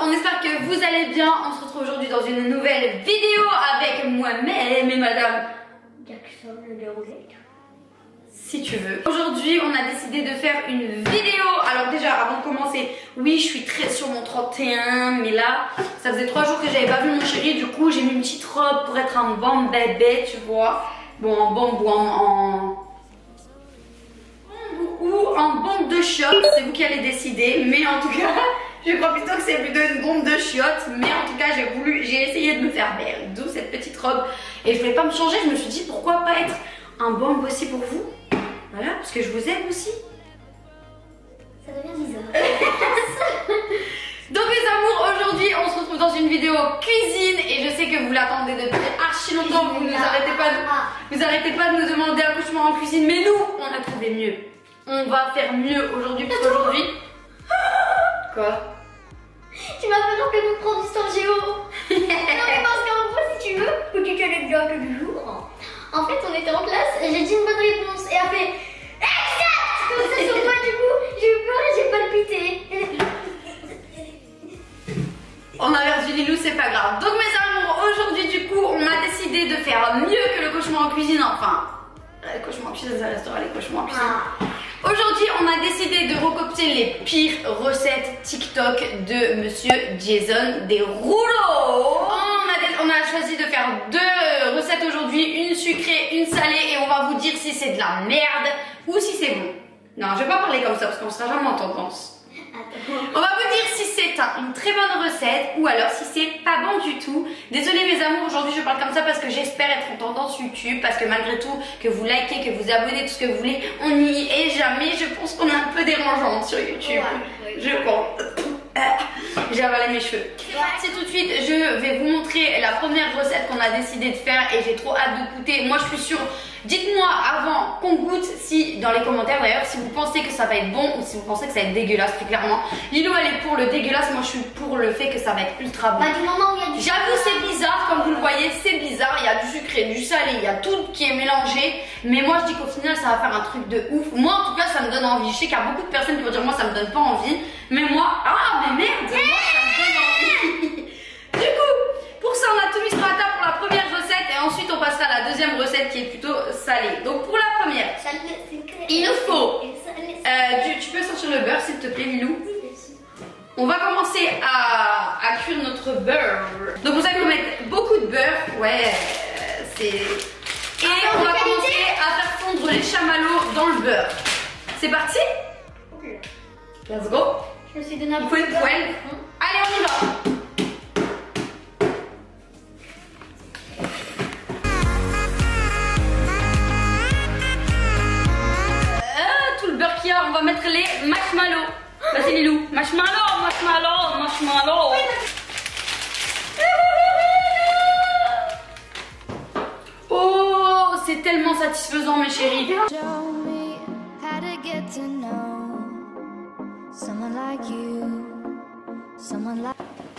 On espère que vous allez bien. On se retrouve aujourd'hui dans une nouvelle vidéo avec moi-même et madame Jackson de Roulette. Si tu veux. Aujourd'hui on a décidé de faire une vidéo. Alors déjà avant de commencer, oui je suis très sur mon 31, mais là ça faisait 3 jours que j'avais pas vu mon chéri. Du coup j'ai mis une petite robe pour être un bon bébé, tu vois. Bon en bombe ou en bombe de chiottes, c'est vous qui allez décider. Mais en tout cas je crois plutôt que c'est plutôt une bombe de chiottes. Mais en tout cas j'ai essayé de me faire belle, d'où cette petite robe. Et je voulais pas me changer, je me suis dit pourquoi pas être un bombe aussi pour vous. Voilà, parce que je vous aime aussi. Ça devient bizarre. Donc mes amours, aujourd'hui on se retrouve dans une vidéo cuisine. Et je sais que vous l'attendez depuis archi longtemps. Vous n'arrêtez pas de nous demander un accouchement en cuisine. Mais nous, on a trouvé mieux. On va faire mieux aujourd'hui, parce qu'aujourd'hui... Quoi? Tu m'as fait rappeler mon prof d'histoire géo. Non mais parce qu'en gros si tu veux, petite anecdote du jour. En fait on était en classe, j'ai dit une bonne réponse et elle fait exact. Comme ça sur moi du coup, j'ai eu peur et j'ai palpité. On a perdu Lilou, c'est pas grave. Donc mes amours, aujourd'hui du coup on a décidé de faire mieux que le cauchemar en cuisine. Enfin, le cauchemar en cuisine ça restera les cauchemars en cuisine. Aujourd'hui, on a décidé de recopier les pires recettes TikTok de Monsieur Jason Derulo. On a choisi de faire 2 recettes aujourd'hui, une sucrée, une salée, et on va vous dire si c'est de la merde ou si c'est bon. Non, je vais pas parler comme ça parce qu'on sera jamais en tendance. On va vous dire si c'est une très bonne recette ou alors si c'est pas bon du tout. Désolée mes amours, aujourd'hui je parle comme ça parce que j'espère être en tendance YouTube. Parce que malgré tout, que vous likez, que vous abonnez, tout ce que vous voulez, on n'y est jamais. Je pense qu'on est un peu dérangeante sur YouTube. Ouais, je pense. J'ai avalé mes cheveux. C'est parti tout de suite, je vais vous montrer la première recette qu'on a décidé de faire et j'ai trop hâte de goûter. Moi je suis sûre, dites-moi avant qu'on goûte, si dans les commentaires d'ailleurs, si vous pensez que ça va être bon ou si vous pensez que ça va être dégueulasse, très clairement. Lilo elle est pour le dégueulasse, moi je suis pour le fait que ça va être ultra bon. Bah, du moment où il y a du... J'avoue c'est bizarre, comme vous le voyez, c'est bizarre, il y a du sucré, du salé, il y a tout qui est mélangé. Mais moi je dis qu'au final ça va faire un truc de ouf. Moi en tout cas ça me donne envie. Je sais qu'il y a beaucoup de personnes qui vont dire moi ça me donne pas envie. Mais moi, mais merde, moi ça me donne envie. Du coup, pour ça on a tout mis sur la table pour la première recette. Et ensuite on passera à la deuxième recette qui est plutôt salée. Donc pour la première, il nous faut, tu peux sortir le beurre s'il te plaît Lilou. On va commencer à cuire notre beurre. Donc vous allez mettre beaucoup de beurre. Ouais, c'est... Et on va commencer à faire fondre les chamallows dans le beurre. C'est parti? Let's go. Je me suis donné un Il faut une poêle. Allez on y va. Tout le beurre qu'il y a, on va mettre les marshmallows. Vas-y Lilou. Marshmallow. Oh, c'est tellement satisfaisant mes chéris.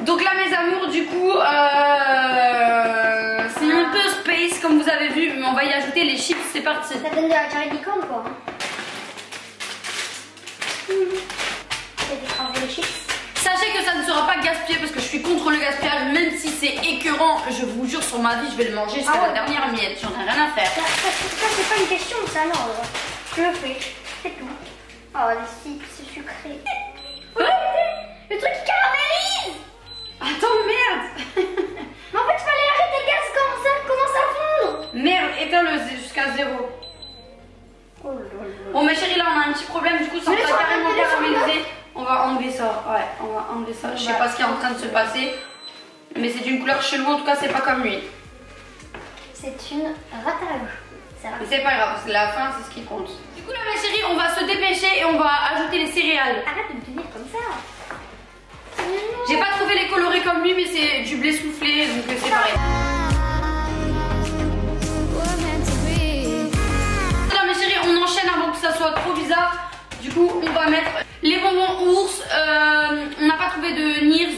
Donc là mes amours du coup c'est un peu space comme vous avez vu, mais on va y ajouter les chips, c'est parti. Ça donne de la carré licorne quoi. Les chips. Sachez que ça ne sera pas gaspillé parce que je suis contre le gaspillage, même si c'est écœurant, je vous jure sur ma vie je vais le manger jusqu'à la dernière miette, j'en ai rien à faire. Ça c'est pas une question ça non, je le fais, c'est tout. Oh les chips c'est sucré. Le truc qui caramélise. Attends merde. Mais en fait il fallait arrêter le gaz, commence à fondre. Merde, éteins-le jusqu'à 0. Oh là là. Bon mes chéris là on a un petit problème, du coup ça va carrément caraméliser. On va enlever ça, ouais, on va enlever ça. Je sais pas ce qui est en train de se passer, mais c'est d'une couleur chelou, en tout cas c'est pas comme lui. C'est une rate à la bouche. Mais c'est pas grave, parce que la fin c'est ce qui compte. Du coup là mes chéris, on va se dépêcher et on va ajouter les céréales. Arrête de me tenir comme ça. J'ai pas trouvé les colorés comme lui, mais c'est du blé soufflé, donc c'est pareil. Là mes chéris, on enchaîne avant que ça soit trop bizarre. Du coup, on va mettre les bonbons ours. On n'a pas trouvé de Nerf.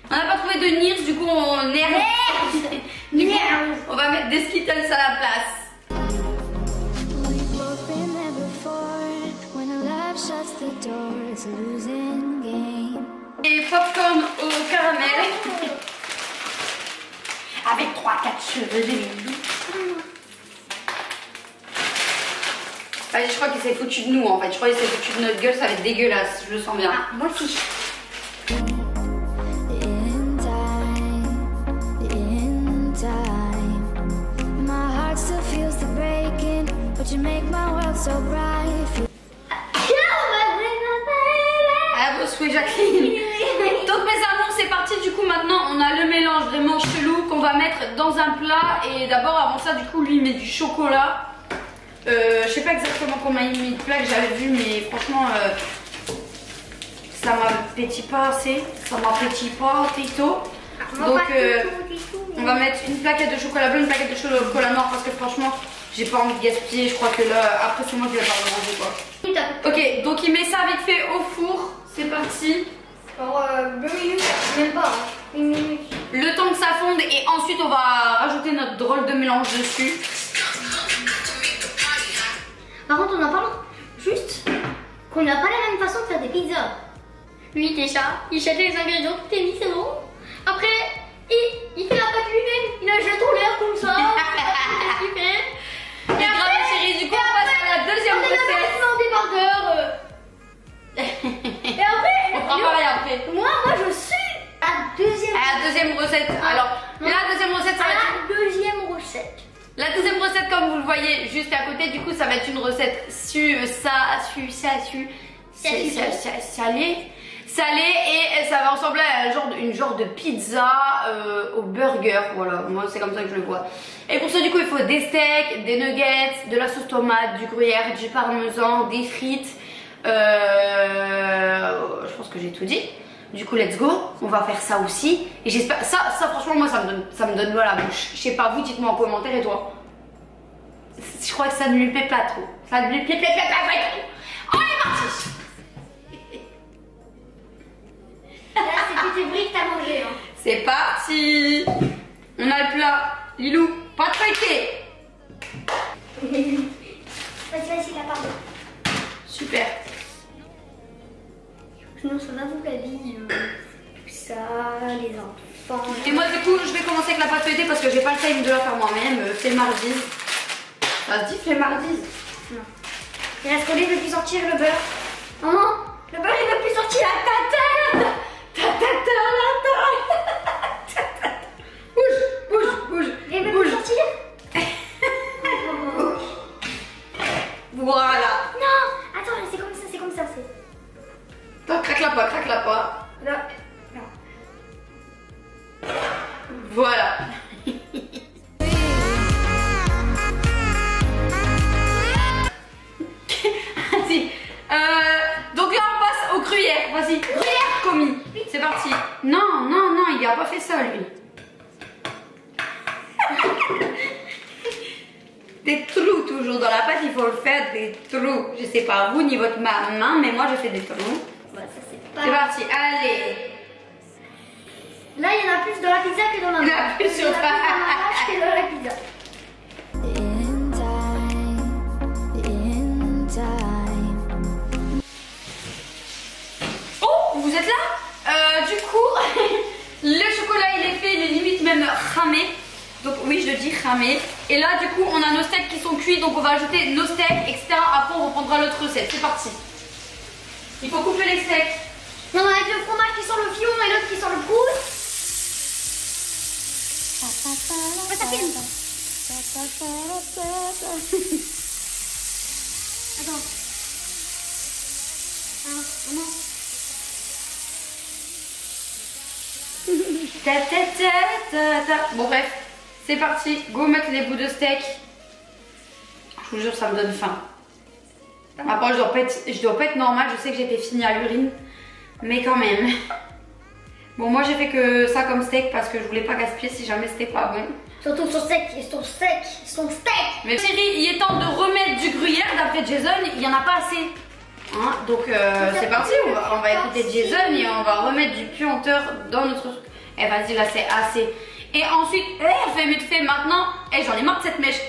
On n'a pas trouvé de Nerf, du coup on Nerf. On va mettre des Skittles à la place. popcorn au caramel. Avec 3-4 cheveux de Lilou. Allez, je crois qu'il s'est foutu de nous en fait. Je crois qu'il s'est foutu de notre gueule, ça va être dégueulasse, je le sens bien. Ah, moi aussi. À vos souhaits, Jacqueline. Donc mes amours, c'est parti. Du coup maintenant on a le mélange vraiment chelou qu'on va mettre dans un plat. Et d'abord avant ça du coup lui il met du chocolat. Je sais pas exactement comment il met de plat que j'avais vu, mais franchement ça m'appétit pas assez. Ça m'appétit pas tito. Donc on va mettre une plaquette de chocolat blanc, une plaquette de chocolat noir parce que franchement j'ai pas envie de gaspiller. Je crois que là après c'est moi qui vais pas le manger quoi. Ok, donc il met ça vite fait au four. C'est parti. Alors 2 minutes, même pas, hein. 1 minute. Le temps que ça fonde et ensuite on va rajouter notre drôle de mélange dessus. Par contre, on en parle juste qu'on n'a pas la même façon de faire des pizzas. Lui, déjà, il cherche les ingrédients, tout est mis, c'est bon. Après, il fait la pâte lui-même, il la jette en l'air comme ça. Il fait. Et après, chérie, du coup, on passe à la deuxième recette. Des débardeurs. Et après, on fera pareil après. Moi, je suis à la deuxième recette. Alors, la deuxième recette, ça va être. La deuxième recette. La deuxième recette, comme vous le voyez juste à côté, du coup, ça va être une recette salée et ça va ressembler à une genre de pizza au burger. Voilà, moi c'est comme ça que je le vois. Et pour ça, du coup, il faut des steaks, des nuggets, de la sauce tomate, du gruyère, du parmesan, des frites. Je pense que j'ai tout dit. Du coup, let's go. On va faire ça aussi. Et j'espère. Ça, franchement, moi, ça me donne l'eau à la bouche. Je sais pas, vous, dites-moi en commentaire et toi. Je crois que ça ne lui plaît pas trop. Ça ne lui plaît pas trop. On est parti. Là, c'est du bruit que t'as mangé. Hein. C'est parti. On a le plat. Lilou, pas de feuilleté. Vas-y, la pardon. Super. Sinon, ça va vous la vie. Tout ça, les enfants. Et moi, du coup, je vais commencer avec la pâte feuilletée parce que j'ai pas le time de la faire moi-même. Flemmardise. Ça se dit flemmardise? Non. Il reste que lui, il veut plus sortir le beurre. Maman, le beurre, il veut plus sortir. Bouge. Il veut plus sortir. Voilà. Non, attends, c'est comme ça, Attends, craque-la pas. Là, non. Voilà. Vas-y. Donc là, on passe aux gruyères. Vas-y, gruyère commis. C'est parti. Non, il a pas fait ça, lui. Des trous toujours dans la pâte, il faut le faire des trous. Je sais pas vous ni votre main, mais moi je fais des trous. Bah, ça c'est pas. C'est parti, allez. Là, il y en a plus dans la pizza que dans la main. Il y en a plus sur la vache que dans la pizza. Oh, vous êtes là? Du coup, le chocolat il est fait, il est limite même ramé. Donc oui, je le dis ramé. Et là, du coup, on a nos steaks qui sont cuits, donc on va ajouter nos steaks, etc. Après, on reprendra l'autre recette. C'est parti. Il faut couper les steaks. Non, avec le fromage qui sent le fion et l'autre qui sent le pouce. Ça filme. Attends. Ah, non. Bon bref, c'est parti, go mettre les bouts de steak. Je vous jure, ça me donne faim. Après, je dois pas être normale, je sais que j'étais finie à l'urine, mais quand même. Bon, moi j'ai fait que ça comme steak parce que je voulais pas gaspiller si jamais c'était pas bon. Surtout son steak. Mais chérie, il est temps de remettre du gruyère. D'après Jason, il y en a pas assez. Hein, donc c'est parti, on va écouter Jason et on va remettre du puanteur dans notre... Eh vas-y, là c'est assez. Et ensuite, vite fait maintenant, j'en ai marre de cette mèche.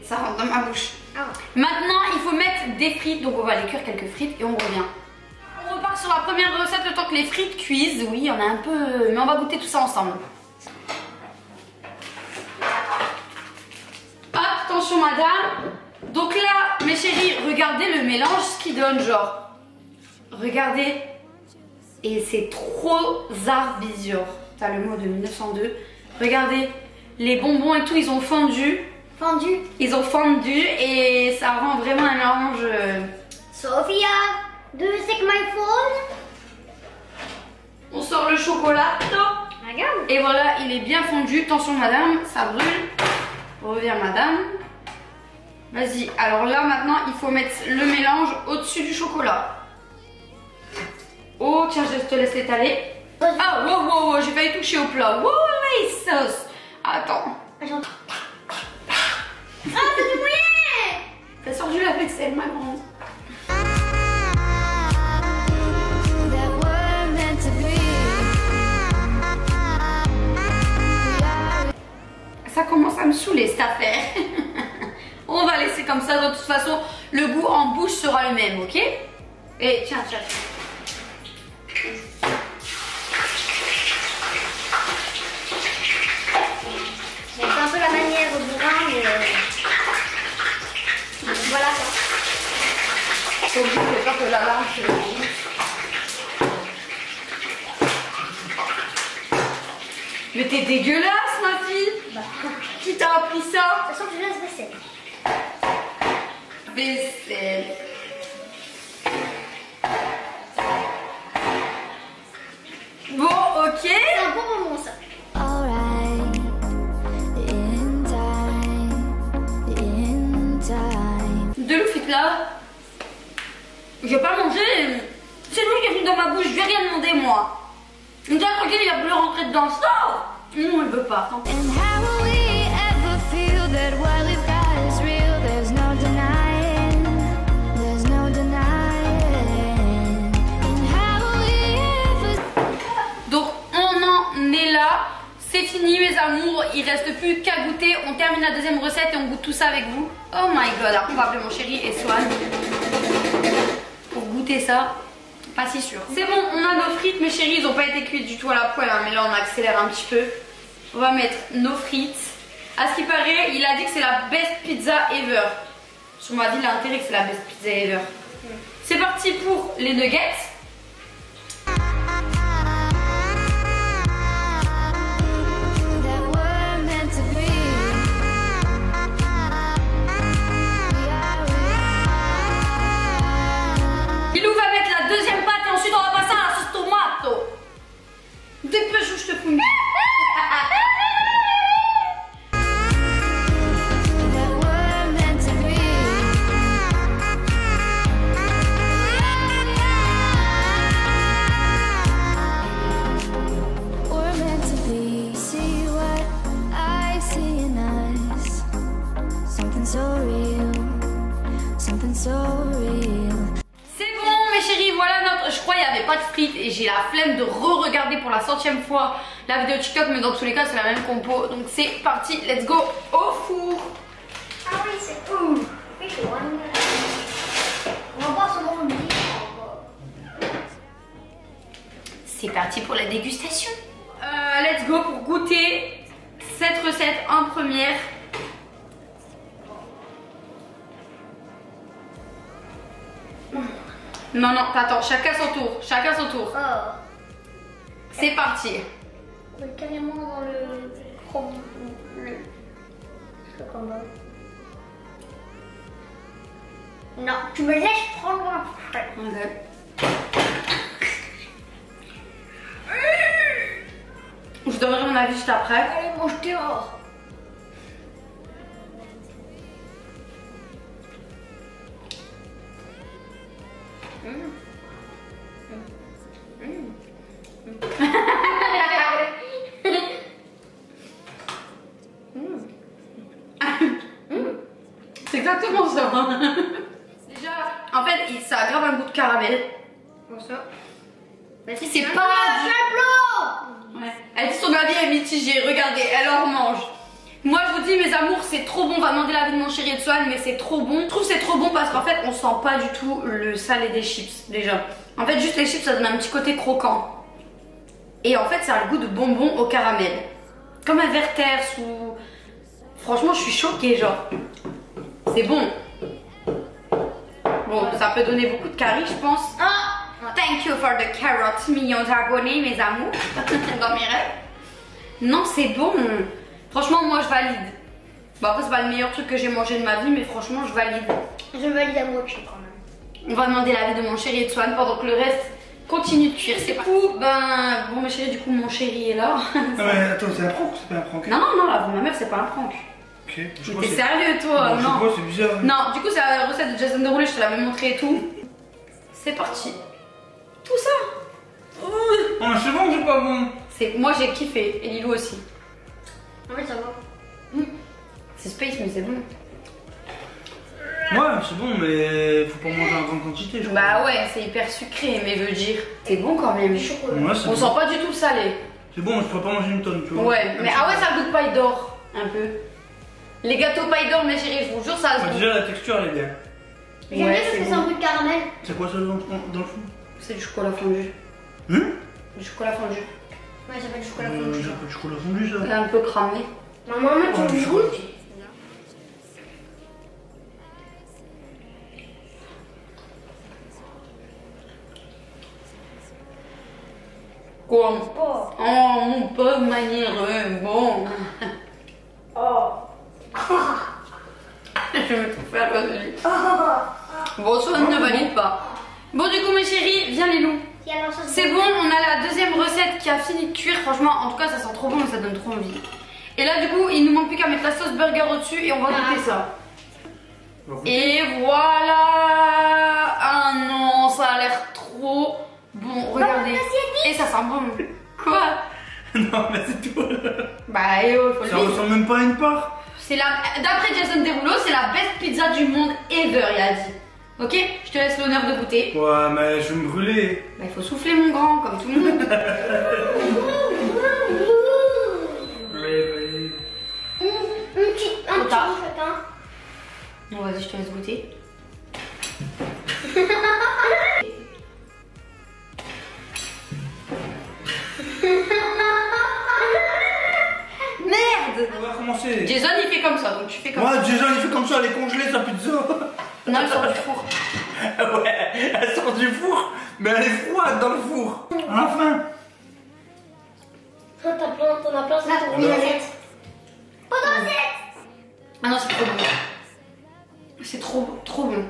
Ça rentre dans ma bouche. Ah. Maintenant, il faut mettre des frites, donc on va aller cuire quelques frites et on revient. sur la première recette le temps que les frites cuisent. Oui, on a un peu... Mais on va goûter tout ça ensemble. Attention madame. Donc là, mes chéris, regardez le mélange, ce qu'il donne, genre. Regardez. Et c'est trop Zarbizur. T'as le mot de 1902. Regardez, les bonbons et tout, ils ont fondu. Fondu. Ils ont fondu et ça rend vraiment un mélange. Sophia, do you take my phone? On sort le chocolat. Regarde. Et voilà, il est bien fondu. Attention madame, ça brûle. Reviens madame. Vas-y, alors là maintenant, il faut mettre le mélange au-dessus du chocolat. Oh, tiens, je te laisse l'étaler. Ah, wow, j'ai failli toucher au plat. Wow, les sauces. Attends. Ah, c'est du mouillé. T'as sorti la vaisselle, ma grande. Ça commence à me saouler cette affaire. On va laisser comme ça. De toute façon, le goût en bouche sera le même, ok? Et tiens. C'est un peu la manière au bourrin, mais voilà quoi. Faut que je pas que la lâche. Mais t'es dégueulasse, ma fille. Bah. Qui t'a appris ça? De toute façon, tu laisses vaisselle. Vaisselle. Bon, ok. C'est un bon moment ça. De l'oufite là. Je vais pas manger. C'est lui qui est venu dans ma bouche. Je vais rien demander moi. Il me dit tranquille, il a voulu rentrer dedans. Stop. Non, il veut pas. Tant pis. Donc on en est là. C'est fini mes amours, il reste plus qu'à goûter. On termine la deuxième recette et on goûte tout ça avec vous. Oh my god, alors on va appeler mon chéri et Swan pour goûter ça. Pas si sûr. C'est bon, on a nos frites, mes chéris, ils n'ont pas été cuites du tout à la poêle, hein, mais là on accélère un petit peu. On va mettre nos frites. À ce qui paraît, il a dit que c'est la best pizza ever. Sur ma vie, il a intérêt que c'est la best pizza ever. C'est parti pour les nuggets. Ilou va mettre la deuxième pâte et ensuite on va passer à la sauce tomate. Dépêche ou je te fous. Je crois qu'il n'y avait pas de frites et j'ai la flemme de re-regarder pour la 100e fois la vidéo TikTok, mais dans tous les cas c'est la même compo, donc c'est parti, let's go au four. Ah oui, c'est cool. On va voir ce qu'on dit. C'est parti pour la dégustation. Let's go pour goûter cette recette en première. Non, attends, chacun son tour. Oh. C'est parti. On est carrément dans le combat. Non, tu me laisses prendre un frais. Ok. Je donnerai mon avis juste après. Allez, mange dehors. C'est exactement ça. Déjà, en fait, ça a grave un goût de caramel. Bon, ça. C'est pas du... Ouais. Elle dit son avis est mitigé. Regardez, elle en mange. Moi je vous dis mes amours, c'est trop bon. On va demander l'avis de mon chéri et de Swan, mais c'est trop bon. Je trouve que c'est trop bon parce qu'en fait on sent pas du tout le salé des chips déjà. En fait, juste les chips, ça donne un petit côté croquant. Et en fait, ça a le goût de bonbons au caramel. Comme un Werther's ou... Franchement, je suis choquée, genre. C'est bon. Bon, ça peut donner beaucoup de caries, je pense. Oh, thank you for the carrots, millions d'abonnés, mes amours. Dans mes rêves. Non, c'est bon. Franchement, moi, je valide. Bon, après, c'est pas le meilleur truc que j'ai mangé de ma vie, mais franchement, je valide. Je valide à moitié quand même. On va demander l'avis de mon chéri et de Swan pendant que le reste continue de cuire. C'est pas tout. Ben, bon, mes chéris, du coup, mon chéri est là. Non, mais attends, c'est un prank ou c'est pas un prank? Non, non, non, là, pour ma mère, c'est pas un prank. Ok. Mais t'es sérieux, toi? Non. Je sais pas, c'est bizarre. Non, du coup, c'est la recette de Jason Derulo, je te l'avais montré et tout. C'est parti. Tout ça. Oh, c'est bon ou c'est pas bon? Moi, j'ai kiffé. Et Lilou aussi. En fait, ça va. C'est space, mais c'est bon. Ouais, c'est bon, mais faut pas manger en grande quantité, je crois. Bah ouais, c'est hyper sucré, mais veut dire. C'est bon quand même. Du chocolat. Ouais, c'est On bon. sent pas du tout le salé. C'est bon, je pourrais pas manger une tonne, tu vois. Ouais, mais ah ouais, ça goûte paille d'or, un peu. Les gâteaux paille d'or, mes chéris, je vous jure, ça se Ouais, goûte. déjà, la texture, elle est bien. J'aime bien parce que c'est un goût de caramel. C'est quoi ça dans le fond? C'est du chocolat fondu. Du chocolat fondu. Ouais, ça s'appelle du chocolat fondu. J'ai un peu de chocolat fondu, ça. C'est un peu cramé. Maman, tu Ouais, me je goûtes? Quoi? Oh. Oh, mon pauvre maniéreux, bon. Oh. Je me trouve faire le Bon, Swan ne valide pas. Bon, du coup, mes chéris, viens les loups. C'est bon, on a la deuxième recette qui a fini de cuire. Franchement, en tout cas, ça sent trop bon et ça donne trop envie. Et là, du coup, il nous manque plus qu'à mettre la sauce burger au-dessus et on va goûter ça. Et voilà. Ah non, ça a l'air trop bon. Regardez. Et ça sent bon. Quoi? Non, mais c'est tout. Bah, eh oh, faut le Ça dire. ressemble même pas à une part. C'est la... D'après Jason Derulo, c'est la best pizza du monde ever, il a dit. Ok? Je te laisse l'honneur de goûter. Ouais, mais je vais me brûler. Bah, il faut souffler, mon grand, comme tout le monde. Un petit tard. bout, hein. Bon, vas-y, je te laisse goûter. Merde! On va commencer. Jason, il fait comme ça, donc tu fais comme ça. Ouais, Jason, il fait comme ça, elle est congelée, sa pizza. Non, il sort du four. Ouais, elle sort du four, mais elle est froide dans le four. Enfin. Toi, t'en as plein, c'est ton Alors. recette. Ah non, c'est trop bon. C'est trop, trop bon.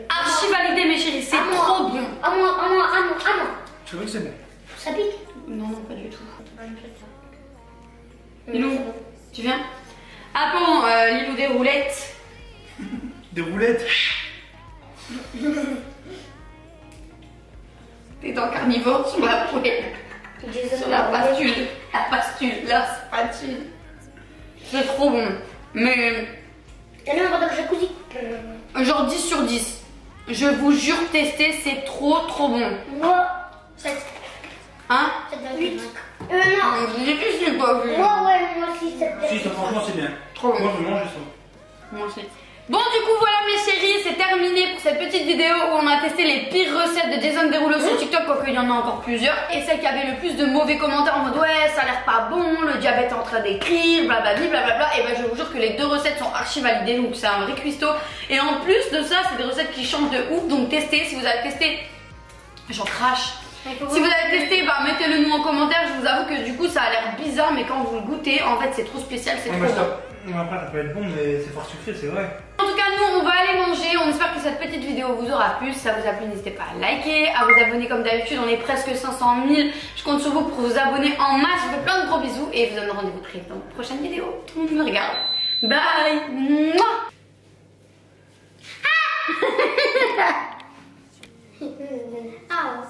Archi validé, mes chéris, c'est trop bon. À moi. Je savais que c'est bon. Ça pique? Non, non, pas du tout. Lilou, tu viens? Appelons Lilou des roulettes. Des roulettes. T'es dans carnivore sur la poêle. Sur la pastule. La pastule, la spatule. C'est trop bon. Mais T'as même pas de jacuzzi. genre 10 sur 10. Je vous jure, tester, c'est trop trop bon. Moi, 7. Hein? 8. Non. J'ai plus, je l'ai pas vu. Moi, ouais, moi aussi, 7. Si, ça, franchement, c'est bien. Trop bon. Moi, je vais manger ça. Moi aussi. Bon, du coup, voilà mes chéris, c'est terminé pour cette petite vidéo où on a testé les pires recettes de Jason Derulo sur TikTok, quoique il y en a encore plusieurs. Et celle qui avait le plus de mauvais commentaires en mode ouais, ça a l'air pas bon, le diabète est en train d'écrire, blablabla, blablabla. Et ben, je vous jure que les deux recettes sont archi validées, donc c'est un vrai cuistot. Et en plus de ça, c'est des recettes qui changent de ouf, donc testez. Si vous avez testé, j'en crache. Si vous avez testé, bah mettez-le nous en commentaire. Je vous avoue que du coup, ça a l'air bizarre, mais quand vous le goûtez, en fait, c'est trop spécial, c'est trop bon. Après, ça peut être bon, mais c'est fort sucré, c'est vrai. En tout cas, nous, on va aller manger. On espère que cette petite vidéo vous aura plu. Si ça vous a plu, n'hésitez pas à liker, à vous abonner comme d'habitude. On est presque 500 000. Je compte sur vous pour vous abonner en masse. Je vous fais plein de gros bisous et je vous donne rendez-vous très vite dans une prochaine vidéo. Tout le monde me regarde. Bye. Mouah. Ah